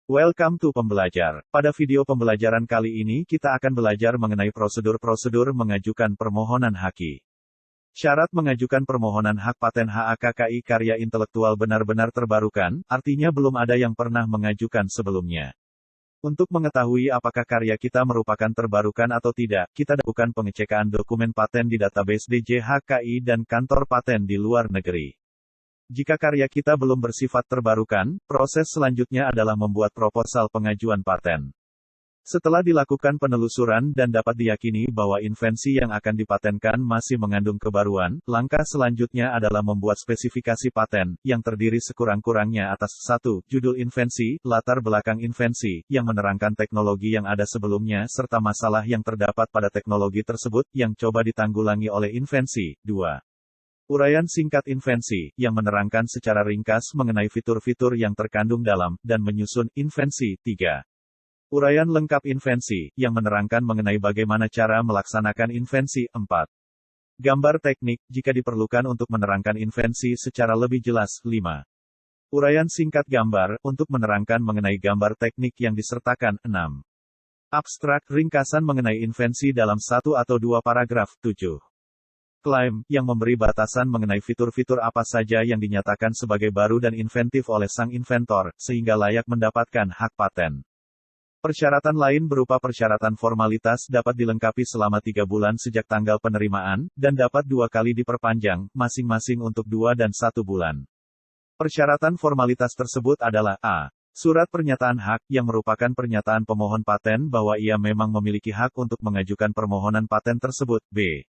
Welcome to Pembelajar. Pada video pembelajaran kali ini kita akan belajar mengenai prosedur-prosedur mengajukan permohonan HAKI. Syarat mengajukan permohonan hak paten HAKKI karya intelektual benar-benar terbarukan, artinya belum ada yang pernah mengajukan sebelumnya. Untuk mengetahui apakah karya kita merupakan terbarukan atau tidak, kita lakukan pengecekan dokumen paten di database DJHKI dan kantor paten di luar negeri. Jika karya kita belum bersifat terbarukan, proses selanjutnya adalah membuat proposal pengajuan paten. Setelah dilakukan penelusuran dan dapat diyakini bahwa invensi yang akan dipatenkan masih mengandung kebaruan, langkah selanjutnya adalah membuat spesifikasi paten, yang terdiri sekurang-kurangnya atas 1. Judul invensi, latar belakang invensi, yang menerangkan teknologi yang ada sebelumnya serta masalah yang terdapat pada teknologi tersebut, yang coba ditanggulangi oleh invensi. 2. Uraian singkat invensi, yang menerangkan secara ringkas mengenai fitur-fitur yang terkandung dalam, dan menyusun, invensi. 3. Uraian lengkap invensi, yang menerangkan mengenai bagaimana cara melaksanakan invensi. 4. Gambar teknik, jika diperlukan untuk menerangkan invensi secara lebih jelas. 5. Uraian singkat gambar, untuk menerangkan mengenai gambar teknik yang disertakan. 6. Abstrak, ringkasan mengenai invensi dalam 1 atau 2 paragraf. 7. Klaim, yang memberi batasan mengenai fitur-fitur apa saja yang dinyatakan sebagai baru dan inventif oleh sang inventor, sehingga layak mendapatkan hak paten. Persyaratan lain berupa persyaratan formalitas dapat dilengkapi selama 3 bulan sejak tanggal penerimaan, dan dapat 2 kali diperpanjang, masing-masing untuk 2 dan 1 bulan. Persyaratan formalitas tersebut adalah A. Surat pernyataan hak, yang merupakan pernyataan pemohon paten bahwa ia memang memiliki hak untuk mengajukan permohonan paten tersebut. B.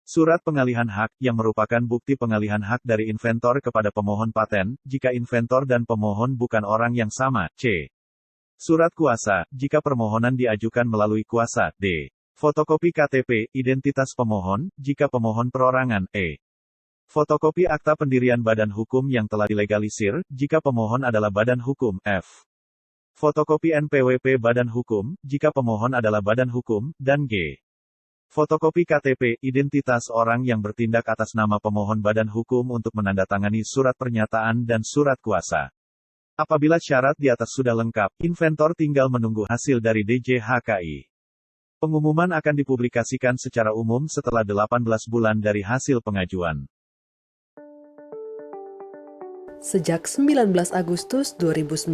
Surat pengalihan hak, yang merupakan bukti pengalihan hak dari inventor kepada pemohon paten, jika inventor dan pemohon bukan orang yang sama. C. Surat kuasa, jika permohonan diajukan melalui kuasa. D. Fotokopi KTP, identitas pemohon, jika pemohon perorangan. E. Fotokopi akta pendirian badan hukum yang telah dilegalisir, jika pemohon adalah badan hukum. F. Fotokopi NPWP badan hukum, jika pemohon adalah badan hukum. Dan G. Fotokopi KTP, identitas orang yang bertindak atas nama pemohon badan hukum untuk menandatangani surat pernyataan dan surat kuasa. Apabila syarat di atas sudah lengkap, inventor tinggal menunggu hasil dari DJHKI. Pengumuman akan dipublikasikan secara umum setelah 18 bulan dari hasil pengajuan. Sejak 19 Agustus 2019,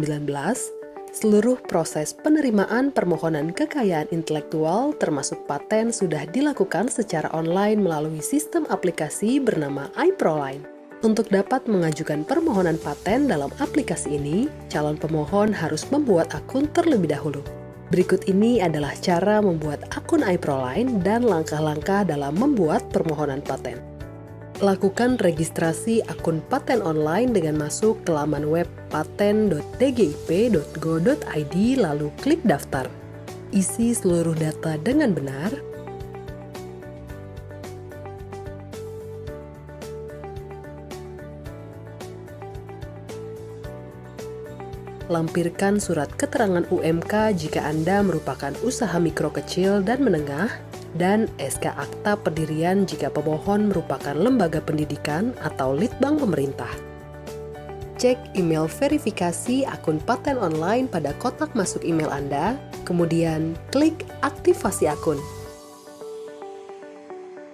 seluruh proses penerimaan permohonan kekayaan intelektual termasuk paten sudah dilakukan secara online melalui sistem aplikasi bernama iProline. Untuk dapat mengajukan permohonan paten dalam aplikasi ini, calon pemohon harus membuat akun terlebih dahulu. Berikut ini adalah cara membuat akun iProline dan langkah-langkah dalam membuat permohonan paten. Lakukan registrasi akun paten online dengan masuk ke laman web paten.tgip.go.id lalu klik daftar. Isi seluruh data dengan benar. Lampirkan surat keterangan UMK jika Anda merupakan usaha mikro kecil dan menengah, dan SK Akta Pendirian jika pemohon merupakan lembaga pendidikan atau litbang pemerintah. Cek email verifikasi akun paten online pada kotak masuk email Anda, kemudian klik aktivasi akun.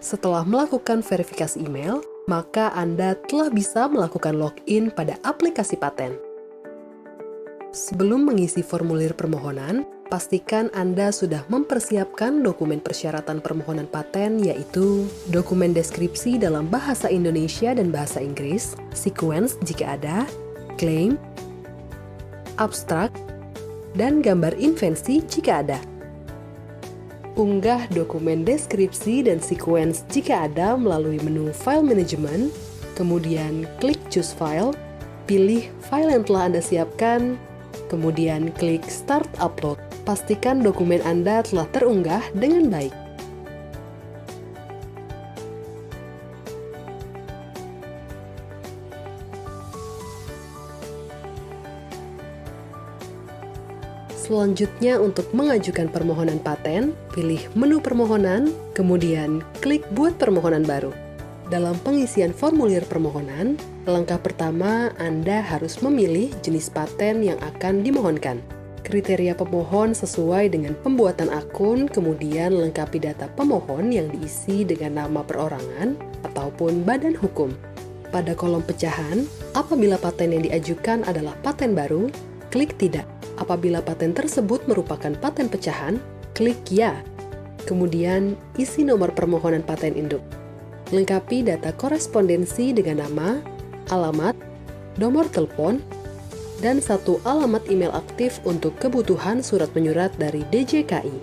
Setelah melakukan verifikasi email, maka Anda telah bisa melakukan login pada aplikasi paten. Sebelum mengisi formulir permohonan, pastikan Anda sudah mempersiapkan dokumen persyaratan permohonan paten, yaitu dokumen deskripsi dalam bahasa Indonesia dan bahasa Inggris, sequence jika ada, klaim, abstrak, dan gambar invensi jika ada. Unggah dokumen deskripsi dan sequence jika ada melalui menu File Management, kemudian klik Choose File, pilih file yang telah Anda siapkan, kemudian klik Start Upload. Pastikan dokumen Anda telah terunggah dengan baik. Selanjutnya, untuk mengajukan permohonan paten, pilih menu permohonan, kemudian klik Buat Permohonan Baru. Dalam pengisian formulir permohonan, langkah pertama Anda harus memilih jenis paten yang akan dimohonkan. kriteria pemohon sesuai dengan pembuatan akun, kemudian lengkapi data pemohon yang diisi dengan nama perorangan ataupun badan hukum. Pada kolom pecahan, apabila paten yang diajukan adalah paten baru, klik tidak. Apabila paten tersebut merupakan paten pecahan, klik ya. Kemudian, isi nomor permohonan paten induk. Lengkapi data korespondensi dengan nama, alamat, nomor telepon, dan satu alamat email aktif untuk kebutuhan surat menyurat dari DJKI.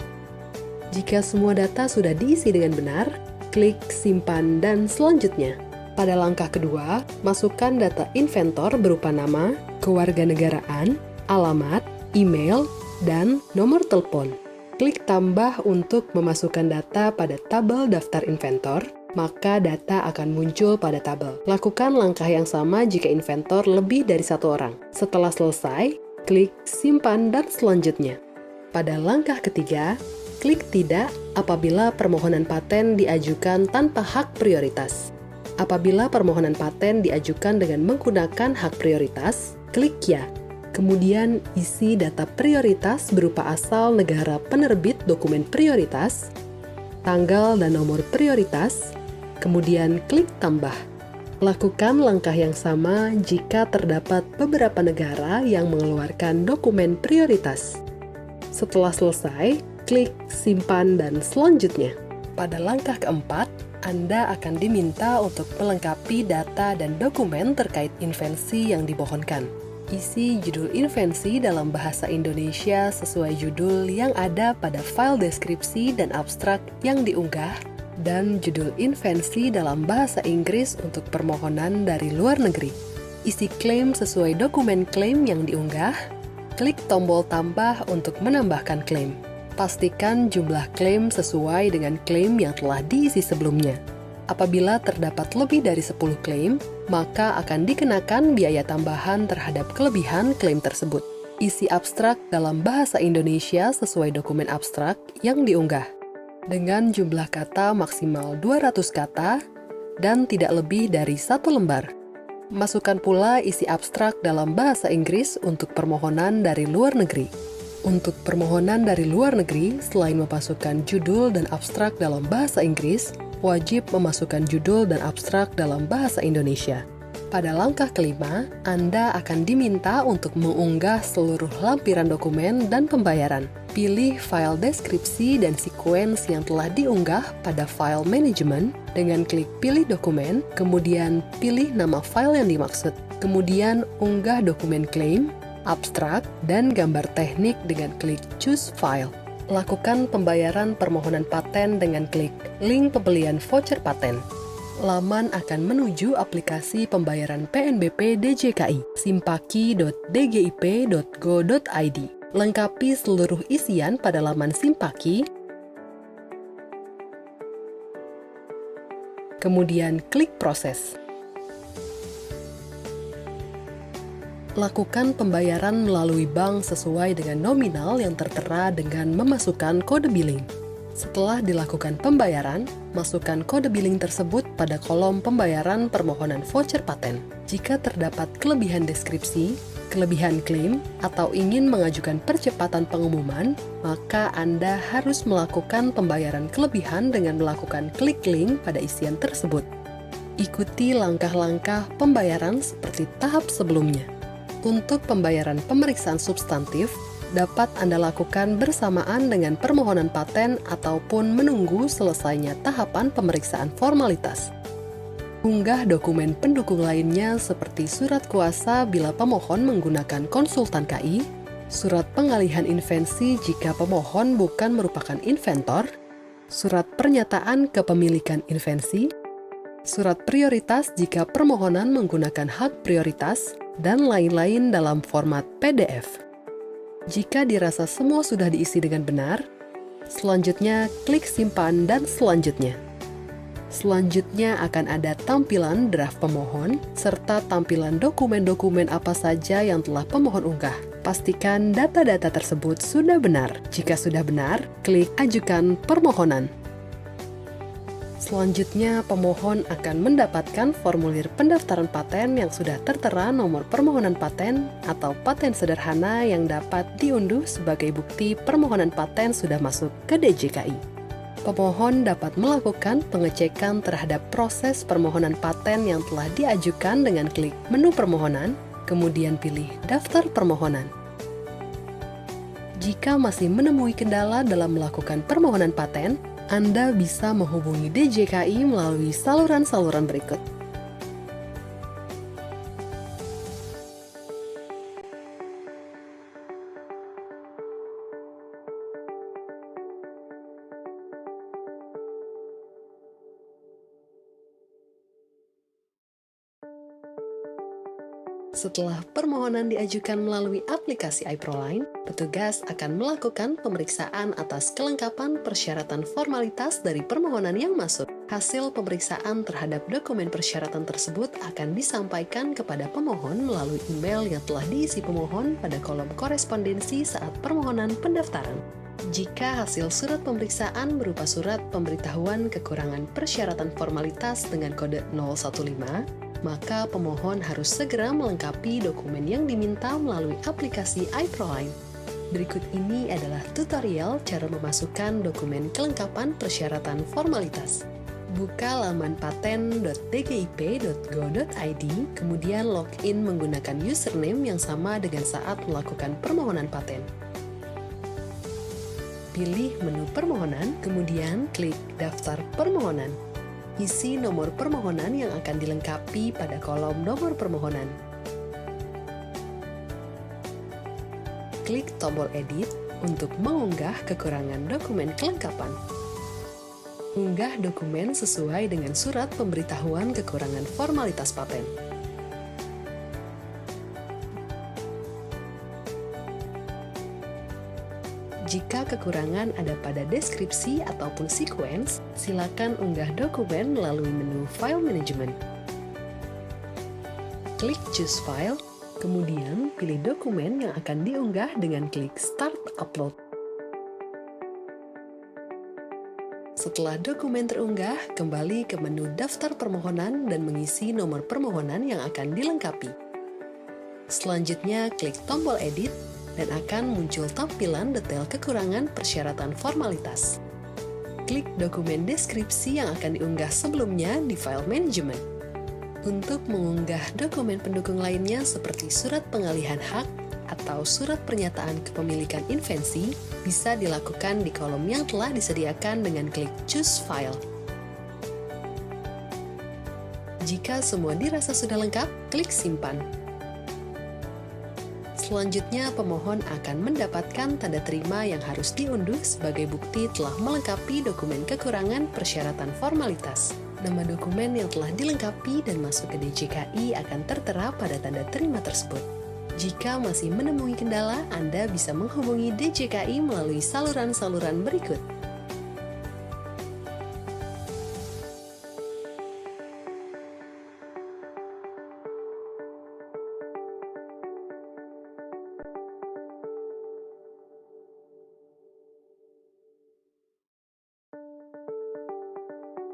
Jika semua data sudah diisi dengan benar, klik simpan dan selanjutnya. Pada langkah kedua, masukkan data inventor berupa nama, kewarganegaraan, alamat, email, dan nomor telepon. Klik tambah untuk memasukkan data pada tabel daftar inventor, maka data akan muncul pada tabel. Lakukan langkah yang sama jika inventor lebih dari satu orang. Setelah selesai, klik simpan dan selanjutnya. Pada langkah ketiga, klik tidak apabila permohonan paten diajukan tanpa hak prioritas. Apabila permohonan paten diajukan dengan menggunakan hak prioritas, klik ya. Kemudian isi data prioritas berupa asal negara penerbit dokumen prioritas, tanggal dan nomor prioritas, kemudian klik tambah. Lakukan langkah yang sama jika terdapat beberapa negara yang mengeluarkan dokumen prioritas. Setelah selesai, klik simpan dan selanjutnya. Pada langkah keempat, Anda akan diminta untuk melengkapi data dan dokumen terkait invensi yang dimohonkan. Isi judul invensi dalam bahasa Indonesia sesuai judul yang ada pada file deskripsi dan abstrak yang diunggah, dan judul invensi dalam bahasa Inggris untuk permohonan dari luar negeri. Isi klaim sesuai dokumen klaim yang diunggah, klik tombol tambah untuk menambahkan klaim. Pastikan jumlah klaim sesuai dengan klaim yang telah diisi sebelumnya. Apabila terdapat lebih dari 10 klaim, maka akan dikenakan biaya tambahan terhadap kelebihan klaim tersebut. Isi abstrak dalam bahasa Indonesia sesuai dokumen abstrak yang diunggah, dengan jumlah kata maksimal 200 kata dan tidak lebih dari 1 lembar. Masukkan pula isi abstrak dalam bahasa Inggris untuk permohonan dari luar negeri. Untuk permohonan dari luar negeri, selain memasukkan judul dan abstrak dalam bahasa Inggris, wajib memasukkan judul dan abstrak dalam bahasa Indonesia. Pada langkah kelima, Anda akan diminta untuk mengunggah seluruh lampiran dokumen dan pembayaran. Pilih file deskripsi dan sequence yang telah diunggah pada file manajemen dengan klik pilih dokumen, kemudian pilih nama file yang dimaksud. Kemudian unggah dokumen klaim, abstrak, dan gambar teknik dengan klik choose file. Lakukan pembayaran permohonan paten dengan klik link pembelian voucher paten. Laman akan menuju aplikasi pembayaran PNBP DJKI, simpaki.dgip.go.id. Lengkapi seluruh isian pada laman Simpaki, kemudian klik proses. Lakukan pembayaran melalui bank sesuai dengan nominal yang tertera dengan memasukkan kode billing. Setelah dilakukan pembayaran, masukkan kode billing tersebut pada kolom pembayaran permohonan voucher paten. Jika terdapat kelebihan deskripsi, kelebihan klaim, atau ingin mengajukan percepatan pengumuman, maka Anda harus melakukan pembayaran kelebihan dengan melakukan klik link pada isian tersebut. Ikuti langkah-langkah pembayaran seperti tahap sebelumnya. Untuk pembayaran pemeriksaan substantif, dapat Anda lakukan bersamaan dengan permohonan paten ataupun menunggu selesainya tahapan pemeriksaan formalitas. Unggah dokumen pendukung lainnya seperti surat kuasa bila pemohon menggunakan konsultan KI, surat pengalihan invensi jika pemohon bukan merupakan inventor, surat pernyataan kepemilikan invensi, surat prioritas jika permohonan menggunakan hak prioritas, dan lain-lain dalam format PDF. Jika dirasa semua sudah diisi dengan benar, selanjutnya klik simpan dan selanjutnya. Selanjutnya akan ada tampilan draft pemohon, serta tampilan dokumen-dokumen apa saja yang telah pemohon unggah. Pastikan data-data tersebut sudah benar. Jika sudah benar, klik ajukan permohonan. Selanjutnya, pemohon akan mendapatkan formulir pendaftaran paten yang sudah tertera nomor permohonan paten atau paten sederhana yang dapat diunduh sebagai bukti permohonan paten sudah masuk ke DJKI. Pemohon dapat melakukan pengecekan terhadap proses permohonan paten yang telah diajukan dengan klik menu permohonan, kemudian pilih daftar permohonan. Jika masih menemui kendala dalam melakukan permohonan paten, Anda bisa menghubungi DJKI melalui saluran-saluran berikut. Setelah permohonan diajukan melalui aplikasi iProline, petugas akan melakukan pemeriksaan atas kelengkapan persyaratan formalitas dari permohonan yang masuk. Hasil pemeriksaan terhadap dokumen persyaratan tersebut akan disampaikan kepada pemohon melalui email yang telah diisi pemohon pada kolom korespondensi saat permohonan pendaftaran. Jika hasil surat pemeriksaan berupa surat pemberitahuan kekurangan persyaratan formalitas dengan kode 015, maka pemohon harus segera melengkapi dokumen yang diminta melalui aplikasi iProline. Berikut ini adalah tutorial cara memasukkan dokumen kelengkapan persyaratan formalitas. Buka laman paten.dgip.go.id, kemudian login menggunakan username yang sama dengan saat melakukan permohonan paten. Pilih menu permohonan, kemudian klik daftar permohonan. Isi nomor permohonan yang akan dilengkapi pada kolom nomor permohonan. Klik tombol edit untuk mengunggah kekurangan dokumen kelengkapan. Unggah dokumen sesuai dengan surat pemberitahuan kekurangan formalitas paten. Jika kekurangan ada pada deskripsi ataupun sequence, silakan unggah dokumen melalui menu File Management. Klik Choose File, kemudian pilih dokumen yang akan diunggah dengan klik Start Upload. Setelah dokumen terunggah, kembali ke menu Daftar Permohonan dan mengisi nomor permohonan yang akan dilengkapi. Selanjutnya, klik tombol Edit, dan akan muncul tampilan detail kekurangan persyaratan formalitas. Klik dokumen deskripsi yang akan diunggah sebelumnya di File Management. Untuk mengunggah dokumen pendukung lainnya seperti surat pengalihan hak atau surat pernyataan kepemilikan invensi, bisa dilakukan di kolom yang telah disediakan dengan klik Choose File. Jika semua dirasa sudah lengkap, klik Simpan. Selanjutnya, pemohon akan mendapatkan tanda terima yang harus diunduh sebagai bukti telah melengkapi dokumen kekurangan persyaratan formalitas. Nama dokumen yang telah dilengkapi dan masuk ke DJKI akan tertera pada tanda terima tersebut. Jika masih menemui kendala, Anda bisa menghubungi DJKI melalui saluran-saluran berikut.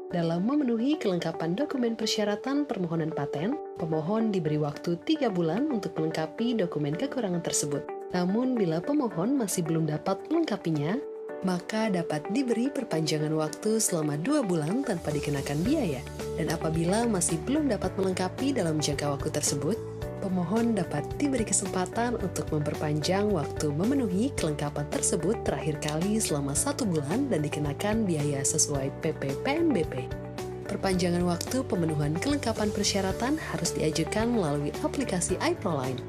Dalam memenuhi kelengkapan dokumen persyaratan permohonan paten, pemohon diberi waktu 3 bulan untuk melengkapi dokumen kekurangan tersebut. Namun, bila pemohon masih belum dapat melengkapinya, maka dapat diberi perpanjangan waktu selama 2 bulan tanpa dikenakan biaya. Dan apabila masih belum dapat melengkapi dalam jangka waktu tersebut, pemohon dapat diberi kesempatan untuk memperpanjang waktu memenuhi kelengkapan tersebut terakhir kali selama 1 bulan dan dikenakan biaya sesuai PP PNBP. Perpanjangan waktu pemenuhan kelengkapan persyaratan harus diajukan melalui aplikasi iProline.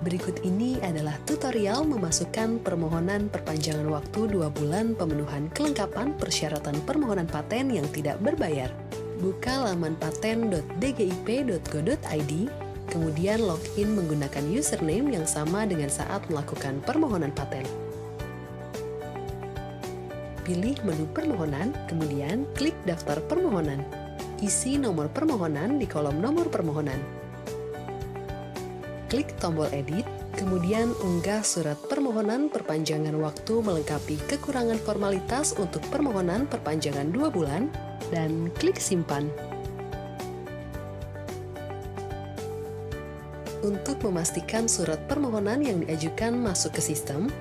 Berikut ini adalah tutorial memasukkan permohonan perpanjangan waktu 2 bulan pemenuhan kelengkapan persyaratan permohonan paten yang tidak berbayar. Buka laman paten.dgip.go.id, kemudian login menggunakan username yang sama dengan saat melakukan permohonan paten. Pilih menu permohonan, kemudian klik daftar permohonan. Isi nomor permohonan di kolom nomor permohonan. Klik tombol edit, kemudian unggah surat permohonan perpanjangan waktu melengkapi kekurangan formalitas untuk permohonan perpanjangan 2 bulan dan klik simpan. Untuk memastikan surat permohonan yang diajukan masuk ke sistem,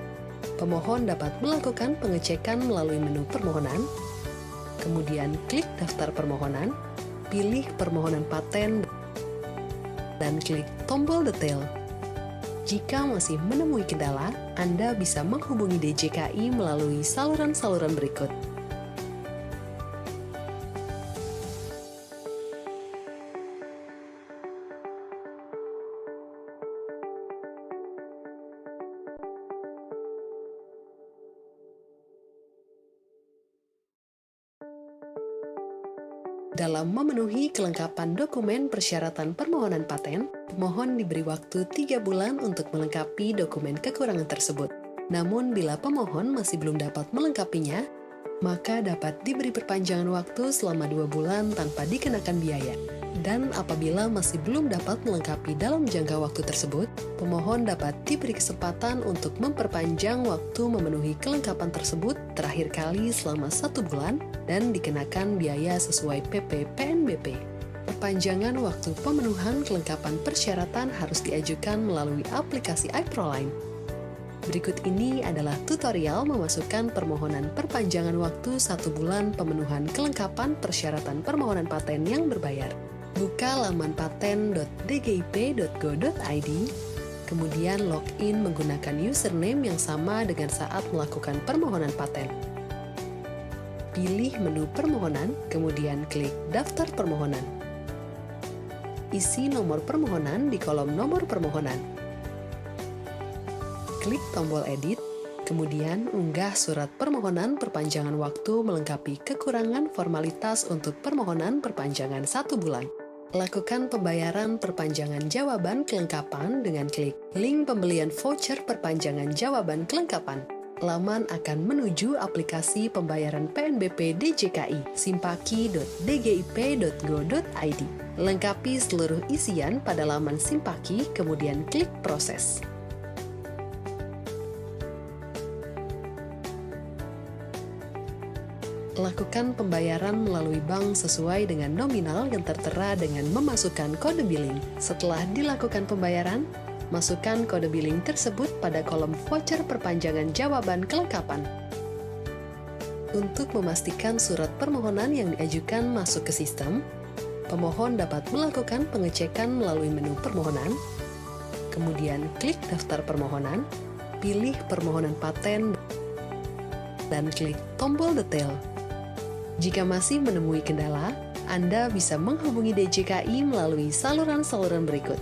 pemohon dapat melakukan pengecekan melalui menu permohonan, kemudian klik daftar permohonan, pilih permohonan paten, dan klik tombol detail. Jika masih menemui kendala, Anda bisa menghubungi DJKI melalui saluran-saluran berikut. Dalam memenuhi kelengkapan dokumen persyaratan permohonan paten, pemohon diberi waktu 3 bulan untuk melengkapi dokumen kekurangan tersebut. Namun, bila pemohon masih belum dapat melengkapinya, maka dapat diberi perpanjangan waktu selama 2 bulan tanpa dikenakan biaya. Dan apabila masih belum dapat melengkapi dalam jangka waktu tersebut, pemohon dapat diberi kesempatan untuk memperpanjang waktu memenuhi kelengkapan tersebut terakhir kali selama 1 bulan dan dikenakan biaya sesuai PP PNBP. Perpanjangan waktu pemenuhan kelengkapan persyaratan harus diajukan melalui aplikasi iProline. Berikut ini adalah tutorial memasukkan permohonan perpanjangan waktu 1 bulan pemenuhan kelengkapan persyaratan permohonan paten yang berbayar. Buka laman paten.dgip.go.id, kemudian login menggunakan username yang sama dengan saat melakukan permohonan paten. Pilih menu permohonan, kemudian klik daftar permohonan. Isi nomor permohonan di kolom nomor permohonan. Klik tombol edit, kemudian unggah surat permohonan perpanjangan waktu melengkapi kekurangan formalitas untuk permohonan perpanjangan 1 bulan. Lakukan pembayaran perpanjangan jawaban kelengkapan dengan klik link pembelian voucher perpanjangan jawaban kelengkapan. Laman akan menuju aplikasi pembayaran PNBP DJKI simpaki.dgip.go.id. Lengkapi seluruh isian pada laman Simpaki, kemudian klik proses. Lakukan pembayaran melalui bank sesuai dengan nominal yang tertera dengan memasukkan kode billing. Setelah dilakukan pembayaran, masukkan kode billing tersebut pada kolom voucher perpanjangan jawaban kelengkapan. Untuk memastikan surat permohonan yang diajukan masuk ke sistem, pemohon dapat melakukan pengecekan melalui menu permohonan, kemudian klik daftar permohonan, pilih permohonan paten, dan klik tombol detail. Jika masih menemui kendala, Anda bisa menghubungi DJKI melalui saluran-saluran berikut.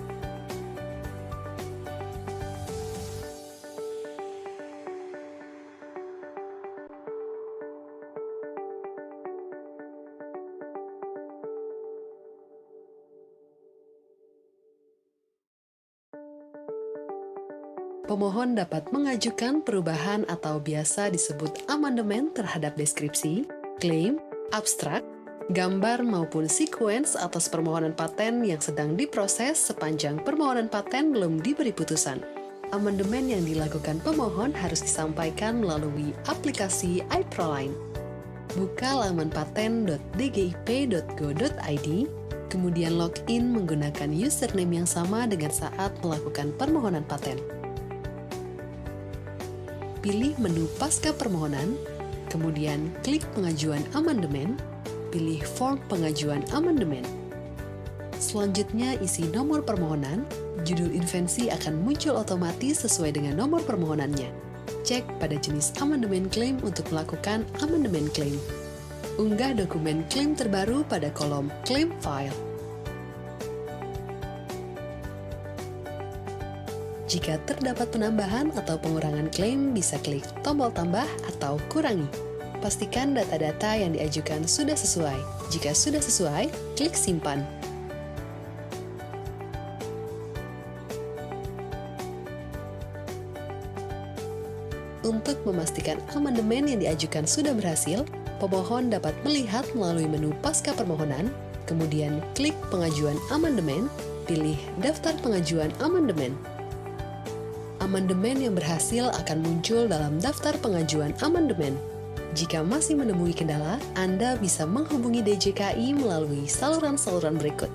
Pemohon dapat mengajukan perubahan atau biasa disebut amandemen terhadap deskripsi, klaim, abstrak, gambar maupun sequence atas permohonan paten yang sedang diproses sepanjang permohonan paten belum diberi putusan. Amandemen yang dilakukan pemohon harus disampaikan melalui aplikasi iProline. Buka laman paten.dgip.go.id, kemudian login menggunakan username yang sama dengan saat melakukan permohonan paten. Pilih menu pasca permohonan, kemudian klik pengajuan amandemen, pilih form pengajuan amandemen. Selanjutnya isi nomor permohonan, judul invensi akan muncul otomatis sesuai dengan nomor permohonannya. Cek pada jenis amandemen klaim untuk melakukan amandemen klaim. Unggah dokumen klaim terbaru pada kolom Claim File. Jika terdapat penambahan atau pengurangan klaim, bisa klik tombol tambah atau kurangi. Pastikan data-data yang diajukan sudah sesuai. Jika sudah sesuai, klik simpan. Untuk memastikan amandemen yang diajukan sudah berhasil, pemohon dapat melihat melalui menu pasca permohonan, kemudian klik pengajuan amandemen, pilih daftar pengajuan amandemen. Amandemen yang berhasil akan muncul dalam daftar pengajuan amandemen. Jika masih menemui kendala, Anda bisa menghubungi DJKI melalui saluran-saluran berikut.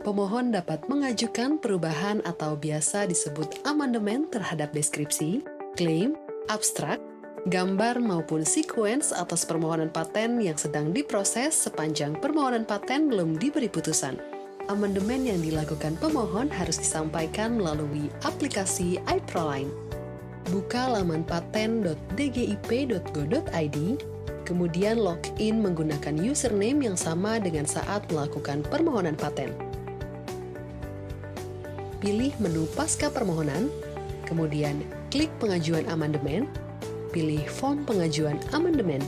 Pemohon dapat mengajukan perubahan atau biasa disebut amandemen terhadap deskripsi, klaim, abstrak, gambar maupun sequence atas permohonan paten yang sedang diproses sepanjang permohonan paten belum diberi putusan. Amandemen yang dilakukan pemohon harus disampaikan melalui aplikasi iProline. Buka laman paten.dgip.go.id, kemudian login menggunakan username yang sama dengan saat melakukan permohonan paten. Pilih menu pasca permohonan, kemudian klik pengajuan amandemen, pilih form pengajuan amandemen.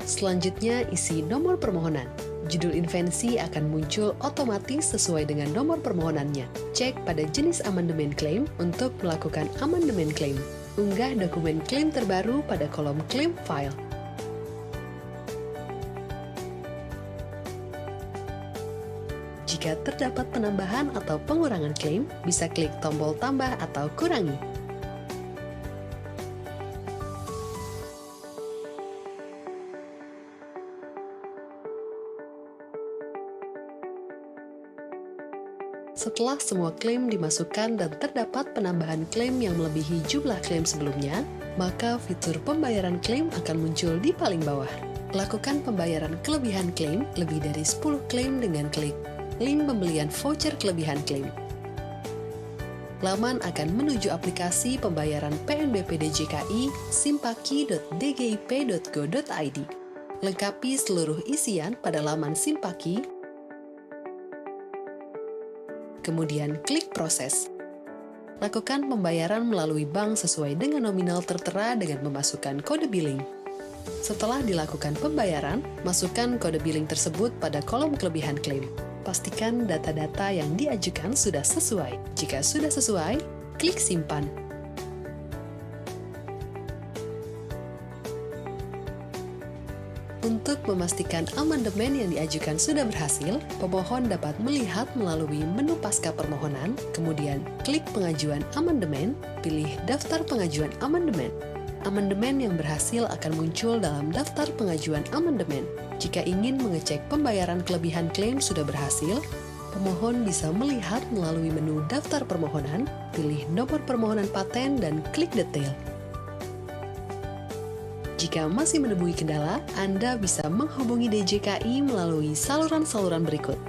Selanjutnya isi nomor permohonan. Judul invensi akan muncul otomatis sesuai dengan nomor permohonannya. Cek pada jenis amandemen klaim untuk melakukan amandemen klaim. Unggah dokumen klaim terbaru pada kolom klaim file. Jika terdapat penambahan atau pengurangan klaim, bisa klik tombol tambah atau kurangi. Setelah semua klaim dimasukkan dan terdapat penambahan klaim yang melebihi jumlah klaim sebelumnya, maka fitur pembayaran klaim akan muncul di paling bawah. Lakukan pembayaran kelebihan klaim lebih dari 10 klaim dengan klik link pembelian voucher kelebihan klaim. Laman akan menuju aplikasi pembayaran PNBP DJKI simpaki.dgip.go.id. Lengkapi seluruh isian pada laman Simpaki, kemudian klik proses. Lakukan pembayaran melalui bank sesuai dengan nominal tertera dengan memasukkan kode billing. Setelah dilakukan pembayaran, masukkan kode billing tersebut pada kolom kelebihan klaim. Pastikan data-data yang diajukan sudah sesuai. Jika sudah sesuai, klik simpan. Untuk memastikan amandemen yang diajukan sudah berhasil, pemohon dapat melihat melalui menu pasca permohonan, kemudian klik pengajuan amandemen, pilih daftar pengajuan amandemen. Amandemen yang berhasil akan muncul dalam daftar pengajuan amandemen. Jika ingin mengecek pembayaran kelebihan klaim sudah berhasil, pemohon bisa melihat melalui menu daftar permohonan, pilih nomor permohonan paten dan klik detail. Jika masih menemui kendala, Anda bisa menghubungi DJKI melalui saluran-saluran berikut.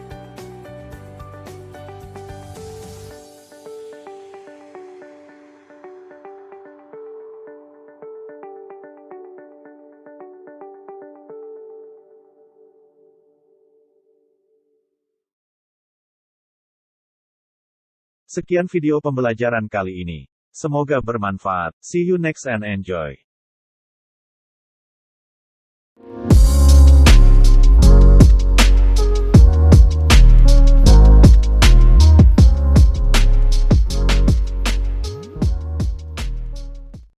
Sekian video pembelajaran kali ini. Semoga bermanfaat. See you next and enjoy.